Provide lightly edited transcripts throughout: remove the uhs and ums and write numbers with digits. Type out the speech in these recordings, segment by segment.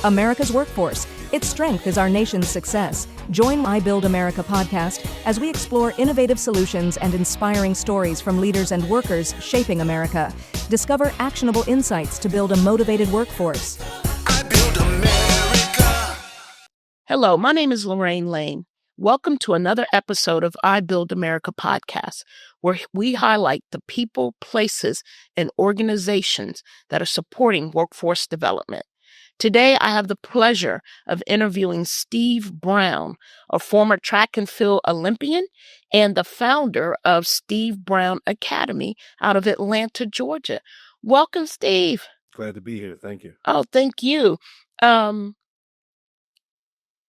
America's workforce. Its strength is our nation's success. Join I Build America podcast as we explore innovative solutions and inspiring stories from leaders and workers shaping America. Discover actionable insights to build a motivated workforce. I build America. Hello, my name is Lorraine Lane. Welcome to another episode of I Build America podcast, where we highlight the people, places, and organizations that are supporting workforce development. Today, I have the pleasure of interviewing Steve Brown, a former track and field Olympian and the founder of Steve Brown Academy out of Atlanta, Georgia. Welcome, Steve. Glad to be here. Thank you. Oh, thank you. From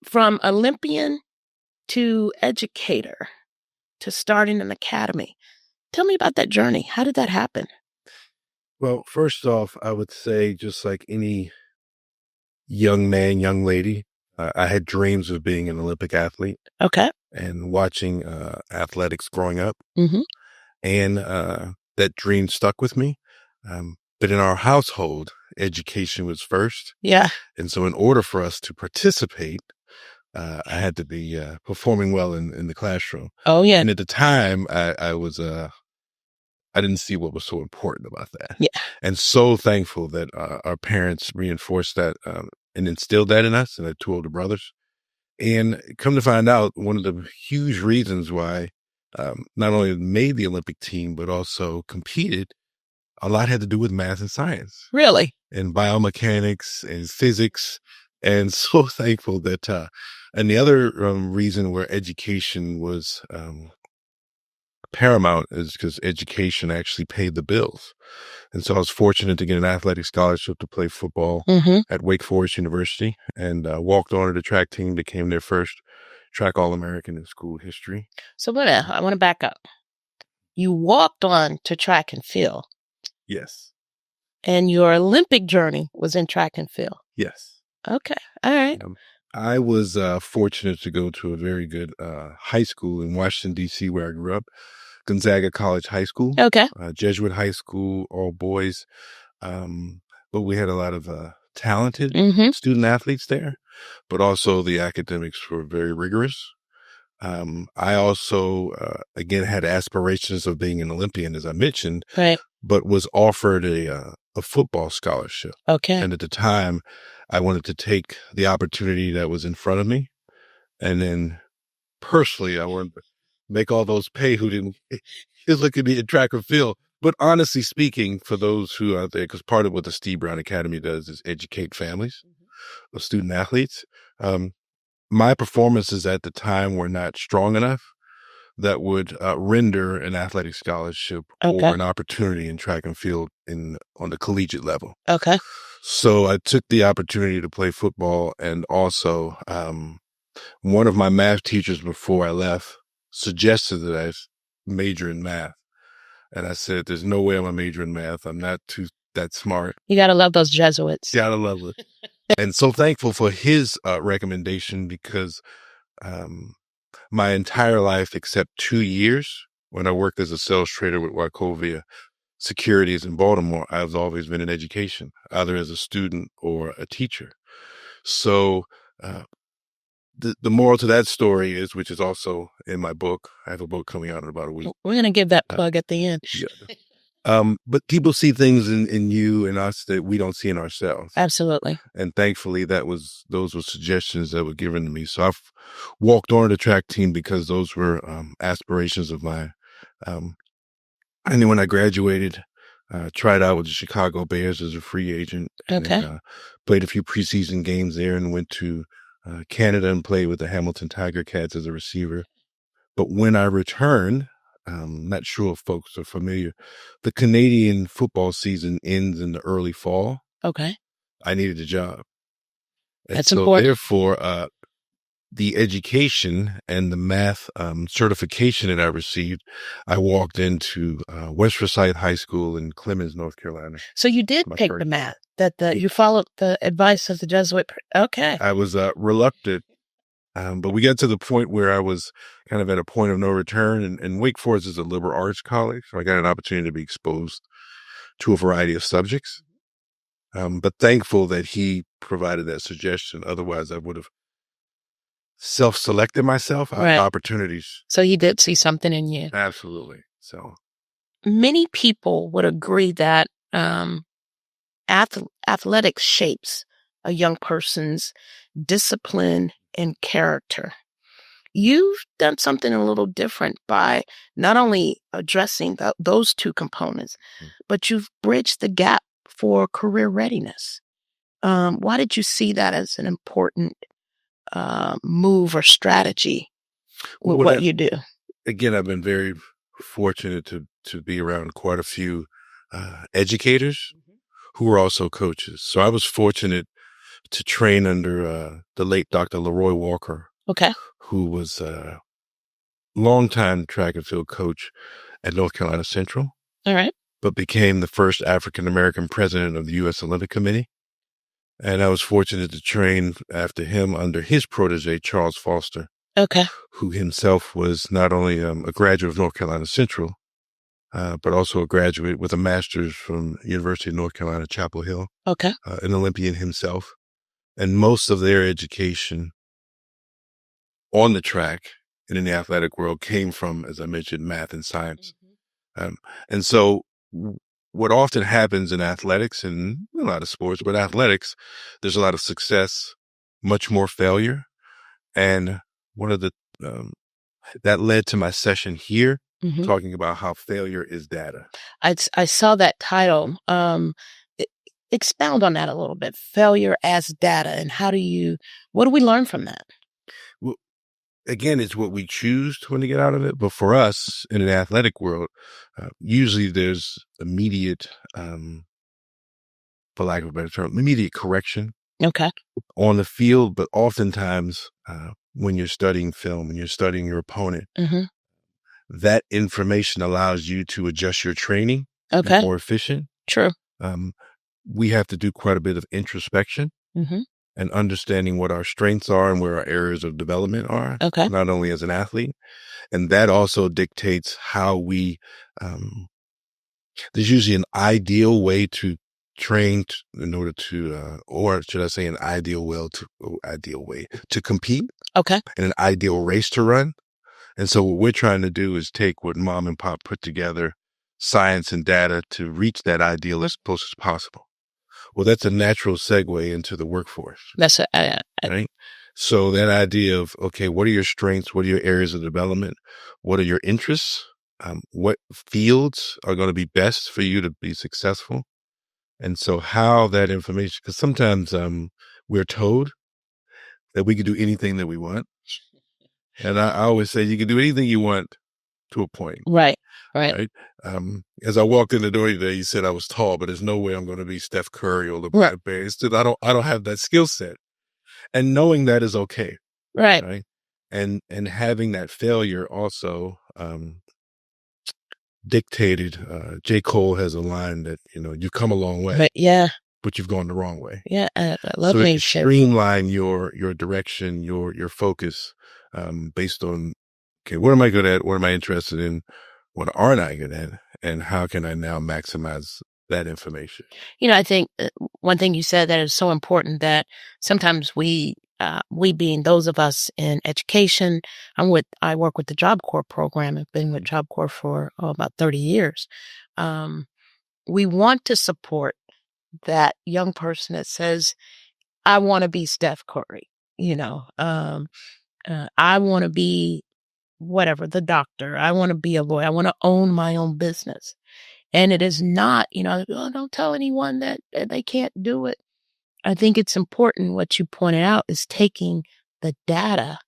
Olympian to educator to starting an academy. Tell me about that journey. How did that happen? Well, first off, I would say just like any young man, young lady, I had dreams of being an Olympic athlete Okay. and watching athletics growing up. Mm-hmm. And that dream stuck with me. But in our household, education was first. Yeah. And so in order for us to participate, I had to be performing well in the classroom. Oh, yeah. And at the time, I was I didn't see what was so important about that. Yeah. And so thankful that our parents reinforced that and instilled that in us, and I had two older brothers. And come to find out, one of the huge reasons why not only made the Olympic team, but also competed, a lot had to do with math and science. Really? And biomechanics and physics. And so thankful that, and the other reason where education was paramount is because education actually paid the bills. And so I was fortunate to get an athletic scholarship to play football at Wake Forest University, and walked on to the track team, became their first track All-American in school history. So wait a minute, I want to back up. You walked on to track and field, Yes. and your Olympic journey was in track and field. Yes. Okay. All right. I was fortunate to go to a very good high school in Washington, D.C., where I grew up, Gonzaga College High School. Okay. Jesuit high school, all boys. But we had a lot of talented student athletes there, but also the academics were very rigorous. I also, again, had aspirations of being an Olympian, as I mentioned, Right. but was offered a football scholarship. Okay. And at the time, I wanted to take the opportunity that was in front of me. And then personally, I wanted to make all those pay who didn't look at me at track and field. But honestly speaking, for those who are out there, because part of what the Steve Brown Academy does is educate families of student athletes. My performances at the time were not strong enough that would render an athletic scholarship or an opportunity in track and field on the collegiate level. Okay. So I took the opportunity to play football, and also one of my math teachers before I left suggested that I major in math. And I said, there's no way I'm a major in math. I'm not that smart. You got to love those Jesuits. Gotta love it. And so thankful for his recommendation, because my entire life, except 2 years when I worked as a sales trader with Wachovia Securities in Baltimore, I've always been in education, either as a student or a teacher. So the moral to that story is, which is also in my book, I have a book coming out in about a week. We're going to give that plug at the end. Yeah. But people see things in you and us that we don't see in ourselves. Absolutely. And thankfully, those were suggestions that were given to me. So I've walked on the track team because those were aspirations of mine. And then when I graduated, tried out with the Chicago Bears as a free agent. Okay. And, played a few preseason games there, and went to Canada and played with the Hamilton Tiger Cats as a receiver. But when I returned, not sure if folks are familiar, the Canadian football season ends in the early fall. Okay. I needed a job. And That's so important. Therefore, the education and the math certification that I received, I walked into West Forsyth High School in Clemens, North Carolina. So you did pick the math, you followed the advice of the Jesuit. Okay. I was reluctant, but we got to the point where I was kind of at a point of no return. And Wake Forest is a liberal arts college, so I got an opportunity to be exposed to a variety of subjects. But thankful that he provided that suggestion. Otherwise, I would have self-selected myself out Right. opportunities. So he did see something in you. Absolutely. So Many people would agree that athletics shapes a young person's discipline and character. You've done something a little different by not only addressing those two components, but you've bridged the gap for career readiness. Why did you see that as an important move or strategy with what you do? Again, I've been very fortunate to be around quite a few educators who were also coaches. So I was fortunate to train under the late Dr. Leroy Walker, Okay. who was a longtime track and field coach at North Carolina Central, All right. but became the first African-American president of the U.S. Olympic Committee. And I was fortunate to train after him under his protege, Charles Foster, Okay. who himself was not only a graduate of North Carolina Central, but also a graduate with a master's from University of North Carolina, Chapel Hill, Okay. an Olympian himself. And most of their education on the track and in the athletic world came from, as I mentioned, math and science. And so what often happens in athletics and a lot of sports, but athletics, there's a lot of success, much more failure. And one of the, that led to my session here, talking about how failure is data. I saw that title. Expound on that a little bit. Failure as data, and what do we learn from that? Well, again, it's what we choose to get out of it. But for us in an athletic world, usually there's immediate, for lack of a better term, immediate correction. Okay. On the field, but oftentimes when you're studying film and you're studying your opponent, that information allows you to adjust your training. Okay. And more efficient. True. We have to do quite a bit of introspection and understanding what our strengths are and where our areas of development are, not only as an athlete. And that also dictates how we, there's usually an ideal way to train in order to, or should I say an ideal way to compete. Okay. And an ideal race to run. And so what we're trying to do is take what mom and pop put together, science and data, to reach that ideal as close as possible. Well, that's a natural segue into the workforce. That's right. So that idea of, okay, what are your strengths? What are your areas of development? What are your interests? What fields are going to be best for you to be successful? And so how that information, because sometimes we're told that we can do anything that we want. And I always say you can do anything you want to a point. Right. As I walked in the door today, you said I was tall, but there's no way I'm going to be Steph Curry or LeBron James. I don't have that skill set. And knowing that is okay. Right. And having that failure also dictated. J. Cole has a line that, you've come a long way. But you've gone the wrong way. Yeah. I love so it. Streamline your direction, your focus, based on, okay, what am I good at? What am I interested in? What aren't I good at? And how can I now maximize that information? I think one thing you said that is so important, that sometimes we being those of us in education, I work with the Job Corps program. I've been with Job Corps for about 30 years. We want to support that young person that says, I want to be Steph Curry, I want to be whatever, the doctor. I want to be a lawyer. I want to own my own business. And it is not, don't tell anyone that they can't do it. I think it's important what you pointed out is taking the data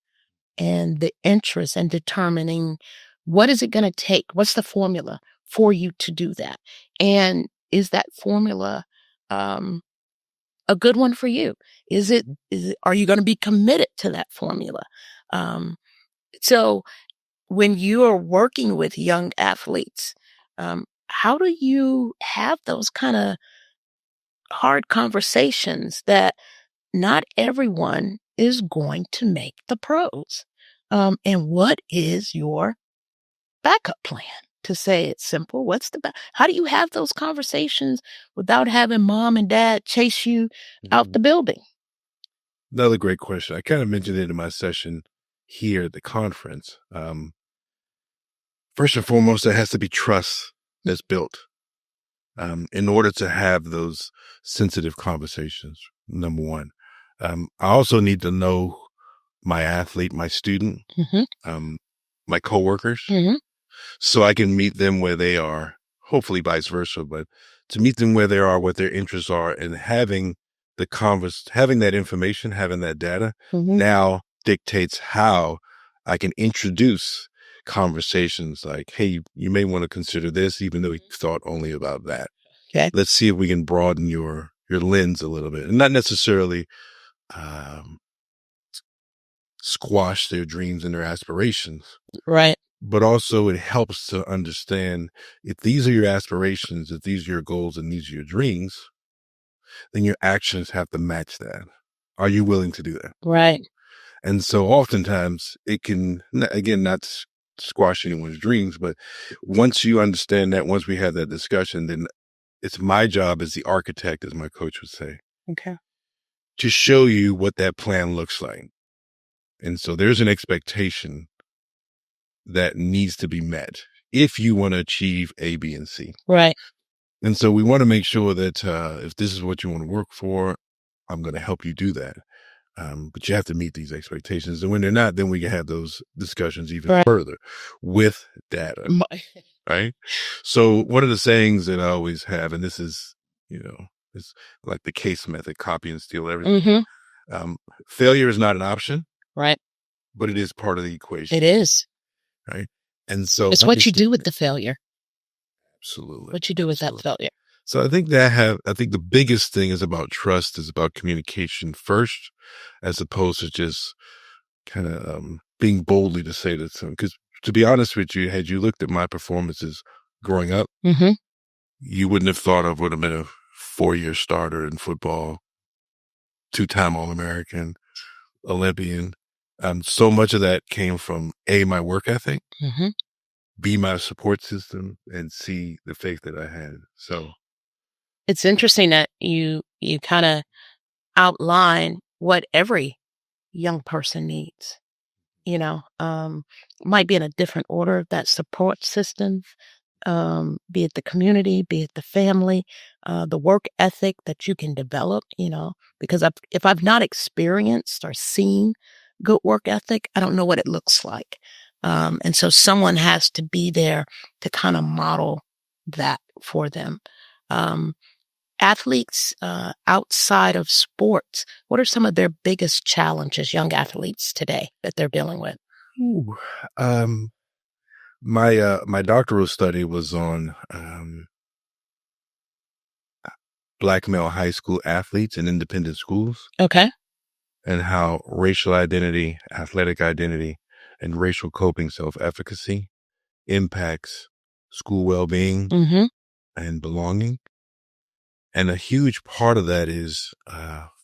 and the interest and determining what is it going to take? What's the formula for you to do that? And is that formula a good one for you? Are you going to be committed to that formula? So when you are working with young athletes, how do you have those kind of hard conversations that not everyone is going to make the pros? And what is your backup plan? to say it's simple. How do you have those conversations without having mom and dad chase you out the building? Another great question. I kind of mentioned it in my session here at the conference. First and foremost, there has to be trust that's built in order to have those sensitive conversations. Number one. I also need to know my athlete, my student, my coworkers, so I can meet them where they are, hopefully vice versa, but to meet them where they are, what their interests are, and having that information, having that data now dictates how I can introduce conversations like, hey, you may want to consider this, even though you thought only about that. Okay. Let's see if we can broaden your lens a little bit, and not necessarily squash their dreams and their aspirations. Right. But also it helps to understand if these are your aspirations, if these are your goals and these are your dreams, then your actions have to match that. Are you willing to do that? Right. And so oftentimes it can, again, not squash anyone's dreams, but once you understand that, once we have that discussion, then it's my job as the architect, as my coach would say, Okay. to show you what that plan looks like. And so there's an expectation that needs to be met if you want to achieve A, B, and C. Right. And so we want to make sure that if this is what you want to work for, I'm going to help you do that. But you have to meet these expectations. And when they're not, then we can have those discussions even further with data. Right. So one of the sayings that I always have, and this is, it's like the case method, copy and steal everything. Failure is not an option. Right. But it is part of the equation. It is. Right. And so it's what you do with the failure. Absolutely. What you do with that failure. So I think the biggest thing is about trust, is about communication first, as opposed to just kind of being boldly to say that. Because to be honest with you, had you looked at my performances growing up, you wouldn't have thought I would have been a 4-year starter in football, 2-time All-American, Olympian. So much of that came from A, my work ethic, B, my support system, and C, the faith that I had. So it's interesting that you kind of outline what every young person needs. Might be in a different order, that support system, be it the community, be it the family, the work ethic that you can develop, because if I've not experienced or seen good work ethic, I don't know what it looks like. And so someone has to be there to kind of model that for them. Athletes outside of sports, what are some of their biggest challenges, young athletes today, that they're dealing with? My doctoral study was on Black male high school athletes in independent schools. Okay. And how racial identity, athletic identity, and racial coping self-efficacy impacts school well-being and belonging. And a huge part of that is,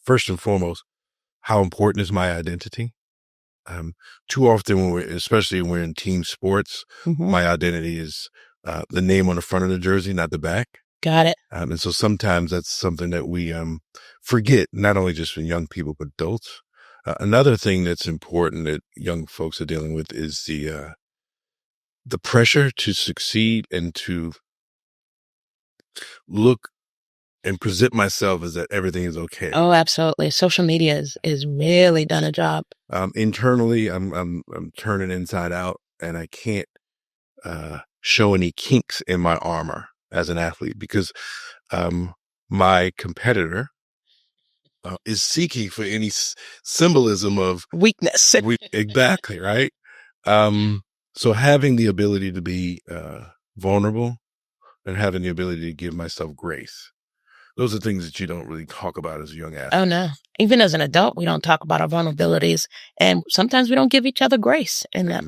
first and foremost, how important is my identity? Too often, especially when we're in team sports, my identity is the name on the front of the jersey, not the back. Got it. And so sometimes that's something that we forget, not only just for young people, but adults. Another thing that's important that young folks are dealing with is the pressure to succeed and to look and present myself as that everything is okay. Oh, absolutely. Social media is really done a job. Internally, I'm turning inside out, and I can't show any kinks in my armor as an athlete because my competitor is seeking for any symbolism of weakness. Exactly, right? So having the ability to be vulnerable and having the ability to give myself grace. Those are things that you don't really talk about as a young athlete. Oh, no. Even as an adult, we don't talk about our vulnerabilities. And sometimes we don't give each other grace in that,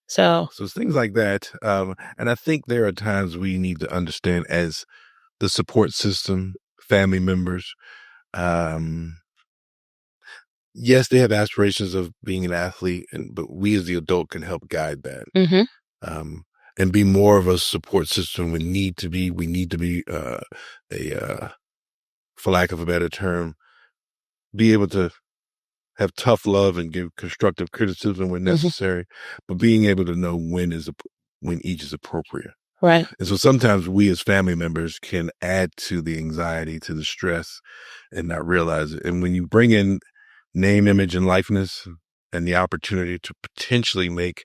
So it's things like that. And I think there are times we need to understand as the support system, family members, yes, they have aspirations of being an athlete, but we as the adult can help guide that. and be more of a support system. We need to be, for lack of a better term, be able to have tough love and give constructive criticism when necessary, but being able to know when each is appropriate. Right. And so sometimes we as family members can add to the anxiety, to the stress, and not realize it. And when you bring in name, image, and likeness and the opportunity to potentially make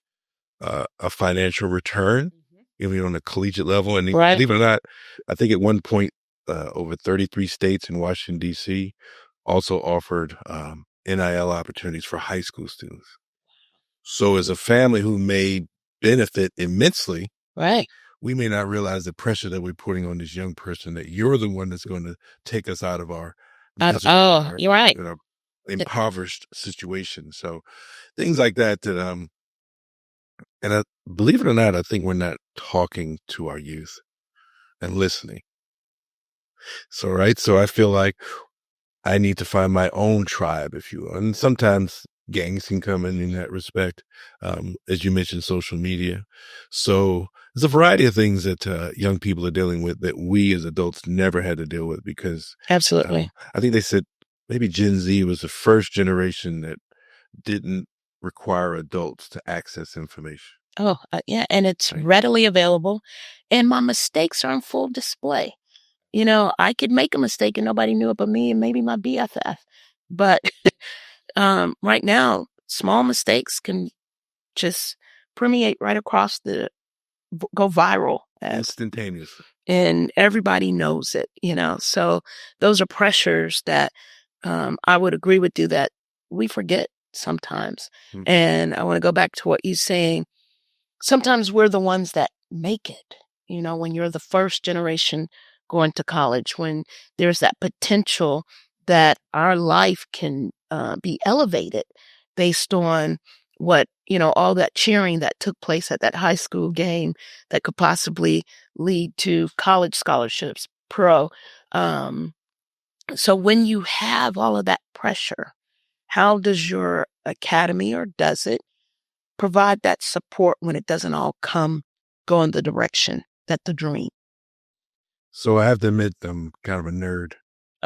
a financial return, even on a collegiate level, and Right. believe it or not, I think at one point over 33 states in Washington, D.C. also offered NIL opportunities for high school students. So as a family who may benefit immensely, Right. we may not realize the pressure that we're putting on this young person, that you're the one that's going to take us out of our You're right. impoverished situation. So things like that, and believe it or not, I think we're not talking to our youth and listening. So, right. So I feel like I need to find my own tribe, if you will. And sometimes gangs can come in that respect. As you mentioned, social media. So there's a variety of things that young people are dealing with that we as adults never had to deal with, because Absolutely. I think they said maybe Gen Z was the first generation that didn't require adults to access information. Yeah. And it's Right. readily available. And my mistakes are on full display. I could make a mistake and nobody knew it but me and maybe my BFF. But right now, small mistakes can just permeate right across go viral, Instantaneously. and everybody knows it, So those are pressures that I would agree with you that we forget sometimes. Mhm. And I want to go back to what you're saying. Sometimes we're the ones that make it, when you're the first generation going to college, when there's that potential that our life can be elevated based on all that cheering that took place at that high school game that could possibly lead to college scholarships, pro. So when you have all of that pressure, how does your academy, or does it, provide that support when it doesn't all go in the direction that the dream? So I have to admit, I'm kind of a nerd.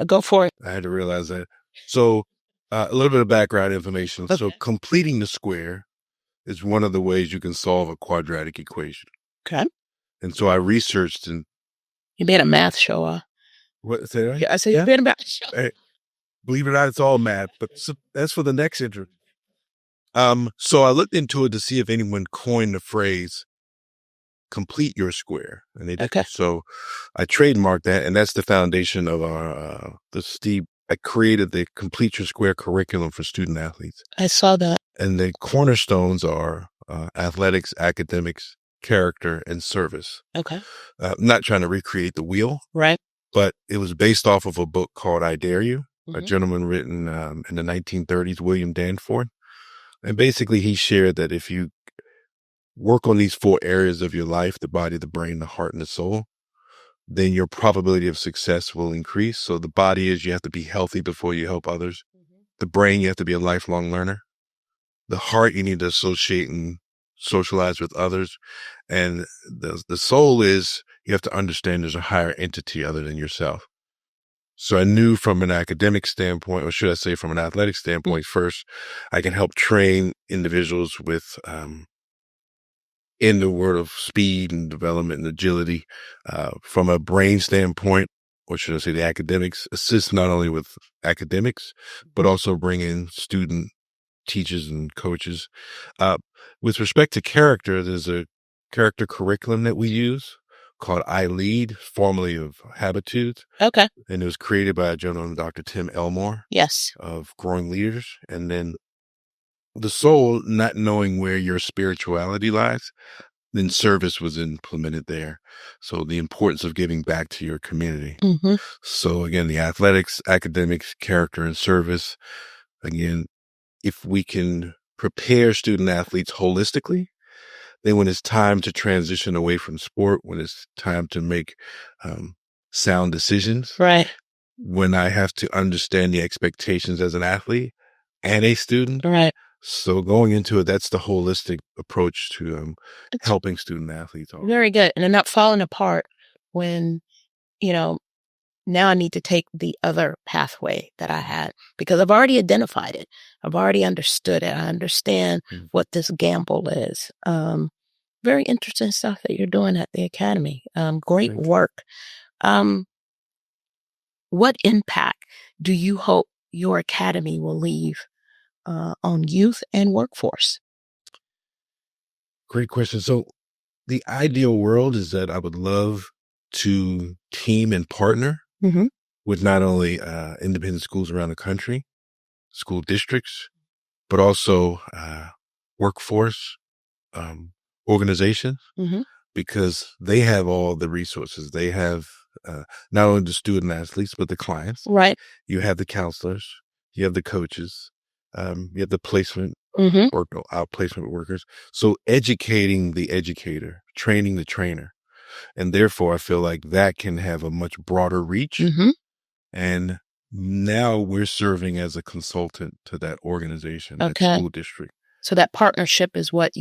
Go for it. I had to realize that. So a little bit of background information. So Okay. completing the square is one of the ways you can solve a quadratic equation. Okay. And so I researched and You made a math show, what say that? Yeah, I said you made a math show. Hey, believe it or not, it's all math, but that's for the next interview. So I looked into it to see if anyone coined the phrase "complete your square," and they did. Okay. So I trademarked that, and that's the foundation of I created the Complete Your Square curriculum for student athletes. I saw that. And the cornerstones are athletics, academics, character, and service. Okay. I'm not trying to recreate the wheel, Right. but it was based off of a book called I Dare You, a Mhm. gentleman written in the 1930s, William Danforth. And basically he shared that if you work on these 4 areas of your life, the body, the brain, the heart, and the soul, then your probability of success will increase. So the body is, you have to be healthy before you help others. The brain, you have to be a lifelong learner. The heart, you need to associate and socialize with others. And the soul is, you have to understand there's a higher entity other than yourself. So I knew from an academic standpoint, or should I say from an athletic standpoint, first, I can help train individuals with, in the world of speed and development and agility, from a brain standpoint, or should I say the academics, assist not only with academics, but also bring in student teachers and coaches. With respect to character, there's a character curriculum that we use called I Lead, formerly of Habitudes. Okay. And it was created by a gentleman, Dr. Tim Elmore, Yes. of Growing Leaders. And then the soul, not knowing where your spirituality lies, then service was implemented there. So the importance of giving back to your community. Mm-hmm. So again, the athletics, academics, character, and service. Again, if we can prepare student athletes holistically, then when it's time to transition away from sport, when it's time to make sound decisions, Right. when I have to understand the expectations as an athlete and a student, Right. So going into it, that's the holistic approach to It's helping student athletes. very good. And they're not falling apart when, you know, now I need to take the other pathway that I had because I've already identified it. I've already understood it. I understand what this gamble is. Very interesting stuff that you're doing at the academy. Great work. What impact do you hope your academy will leave on youth and workforce? Great question. So the ideal world is that I would love to team and partner Mm-hmm. with not only independent schools around the country, school districts, but also workforce organizations, Mm-hmm. because they have all the resources. They have not only the student athletes, but the clients. Right. You have the counselors, you have the coaches, you have the placement Mm-hmm. or outplacement workers. So educating the educator, training the trainer. And therefore, I feel like that can have a much broader reach. Mm-hmm. And now we're serving as a consultant to that organization, that Okay. school district. So that partnership is what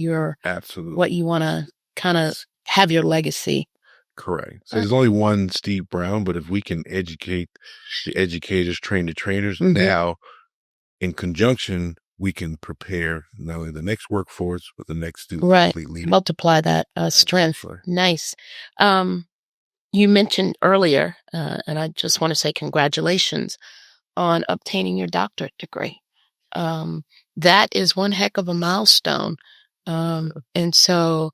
Absolutely. what you want to kind of have your legacy. Correct. So there's only one Steve Brown, but if we can educate the educators, train the trainers, now in conjunction, we can prepare not only the next workforce, but the next student athlete leader. Multiply that strength. Nice. You mentioned earlier, and I just want to say congratulations on obtaining your doctorate degree. That is one heck of a milestone. And so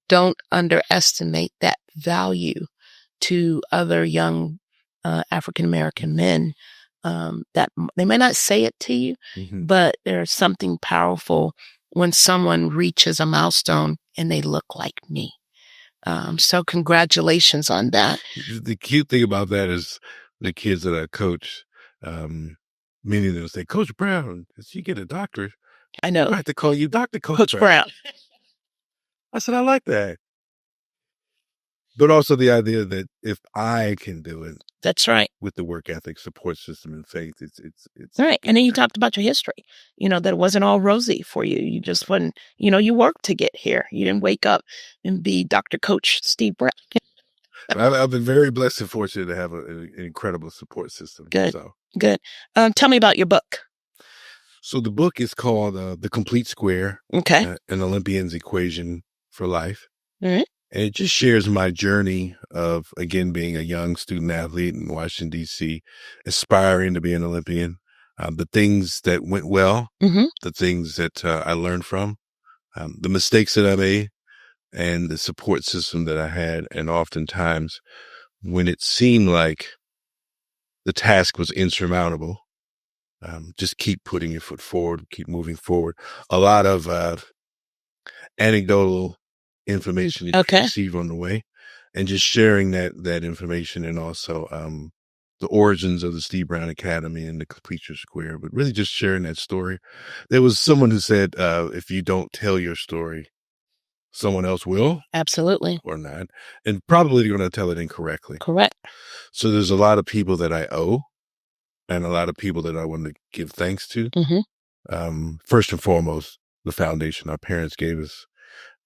don't underestimate that value to other young African-American men. That they may not say it to you, but there's something powerful when someone reaches a milestone and they look like me. So congratulations on that. The cute thing about that is the kids that I coach, many of them say, Coach Brown, did she get a doctorate? I know. I have to call you Dr. Coach Brown. I said, I like that. But also the idea that if I can do it, that's right, with the work ethic, support system, and faith, it's right. And then you talked about your history. That it wasn't all rosy for you. You just wasn't. You worked to get here. You didn't wake up and be Dr. Coach Steve Brown. I've been very blessed and fortunate to have an incredible support system. Good. Good. Tell me about your book. So the book is called The Complete Square. Okay. An Olympian's Equation for Life. All right. And it just shares my journey of, again, being a young student athlete in Washington, D.C., aspiring to be an Olympian, the things that went well, the things that I learned from, the mistakes that I made, and the support system that I had. And oftentimes when it seemed like the task was insurmountable, just keep putting your foot forward, keep moving forward. A lot of anecdotal information you receive on the way, and just sharing that information, and also the origins of the Steve Brown Academy and the Complete Your Square, but really just sharing that story. There was someone who said, if you don't tell your story, someone else will. Absolutely. Or not. And probably going to tell it incorrectly. Correct. So there's a lot of people that I owe, and a lot of people that I want to give thanks to. First and foremost, the foundation our parents gave us.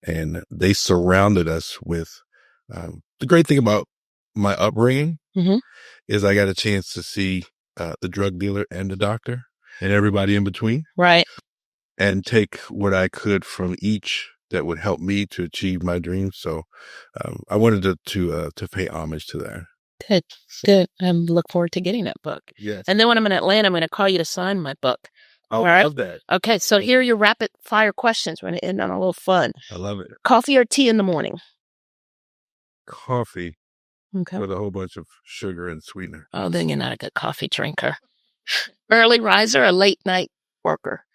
And they surrounded us with, the great thing about my upbringing is I got a chance to see the drug dealer and the doctor and everybody in between. Right. And take what I could from each that would help me to achieve my dreams. So I wanted to pay homage to that. Good. Good. I look forward to getting that book. Yes. And then when I'm in Atlanta, I'm going to call you to sign my book. All right. Love that. Okay. So here are your rapid fire questions. We're going to end on a little fun. I love it. Coffee or tea in the morning? Coffee. Okay. With a whole bunch of sugar and sweetener. Oh, then you're not a good coffee drinker. Early riser or late night worker?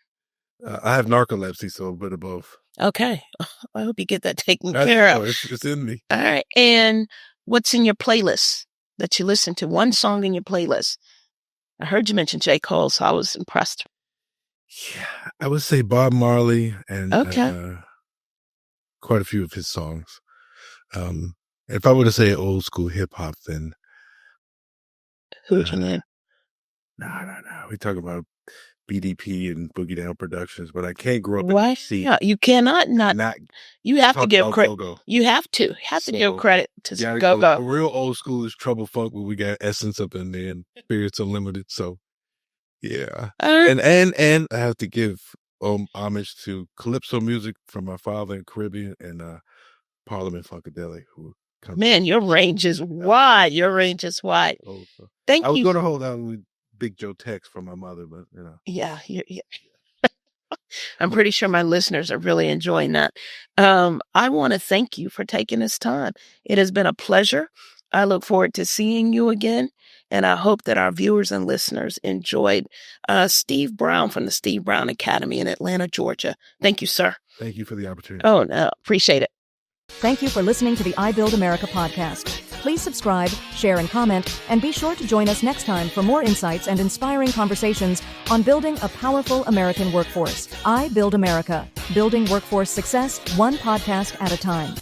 I have narcolepsy, so a bit of both. Okay. I hope you get that taken care of. It's in me. All right. And what's in your playlist that you listen to? One song in your playlist. I heard you mention J. Cole, so I was impressed. Yeah, I would say Bob Marley and quite a few of his songs. If I were to say old school hip hop, then who would you name? No. We talk about BDP and Boogie Down Productions, but I can't grow up Why? and see Yeah, you cannot not. not You have to talk give about credit. go-go. You have to give So, credit to gotta Go A Go. real old school is Trouble Funk, but we got Essence up in there and Spirits Unlimited. So yeah. And I have to give homage to Calypso music from my father in Caribbean and Parliament Funkadelic, who comes. Man, your range is wide. Your range is wide. Also. Thank I was you. going to hold on with Big Joe Tex from my mother, but you know. Yeah. I'm pretty sure my listeners are really enjoying that. I want to thank you for taking this time. It has been a pleasure. I look forward to seeing you again. And I hope that our viewers and listeners enjoyed Steve Brown from the Steve Brown Academy in Atlanta, Georgia. Thank you, sir. Thank you for the opportunity. Oh, no. Appreciate it. Thank you for listening to the I Build America podcast. Please subscribe, share, and comment, and be sure to join us next time for more insights and inspiring conversations on building a powerful American workforce. I Build America, building workforce success one podcast at a time.